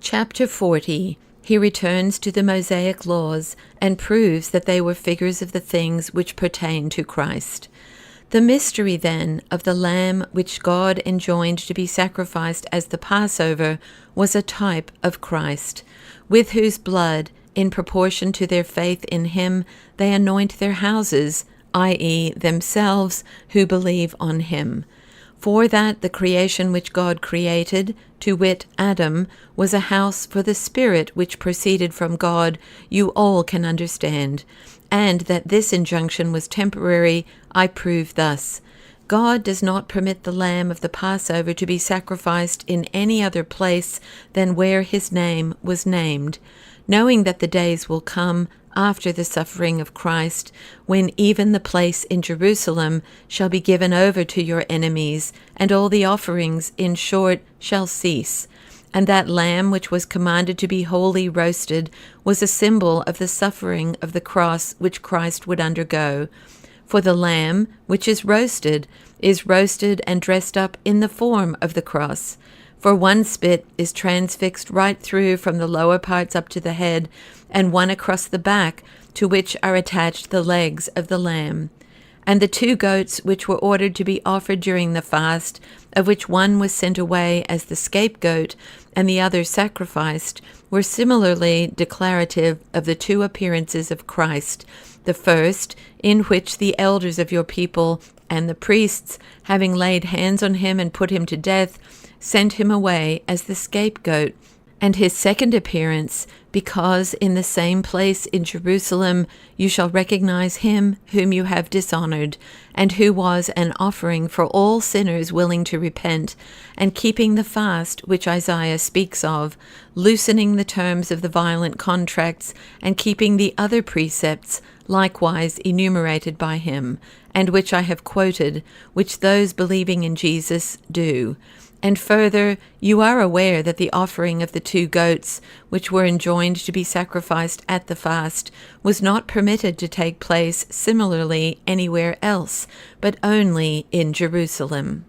Chapter 40. He returns to the Mosaic laws and proves that they were figures of the things which pertain to Christ. The mystery, then, of the Lamb which God enjoined to be sacrificed as the Passover was a type of Christ, with whose blood, in proportion to their faith in him, they anoint their houses, i.e., themselves who believe on him. For that the creation which God created, to wit, Adam, was a house for the Spirit which proceeded from God, you all can understand. And that this injunction was temporary, I prove thus. God does not permit the lamb of the Passover to be sacrificed in any other place than where his name was named, knowing that the days will come after the suffering of Christ, when even the place in Jerusalem shall be given over to your enemies, and all the offerings, in short, shall cease. And that lamb which was commanded to be wholly roasted was a symbol of the suffering of the cross which Christ would undergo. For the lamb which is roasted and dressed up in the form of the cross. For one spit is transfixed right through from the lower parts up to the head, and one across the back, to which are attached the legs of the lamb. And the 2 goats which were ordered to be offered during the fast, of which one was sent away as the scapegoat, and the other sacrificed, were similarly declarative of the 2 appearances of Christ. The first, in which the elders of your people and the priests, having laid hands on him and put him to death, sent him away as the scapegoat, and his second appearance, because in the same place in Jerusalem you shall recognize him whom you have dishonored, and who was an offering for all sinners willing to repent, and keeping the fast which Isaiah speaks of, loosening the terms of the violent contracts, and keeping the other precepts, likewise enumerated by him, and which I have quoted, which those believing in Jesus do. And further, you are aware that the offering of the 2 goats, which were enjoined to be sacrificed at the fast, was not permitted to take place similarly anywhere else, but only in Jerusalem.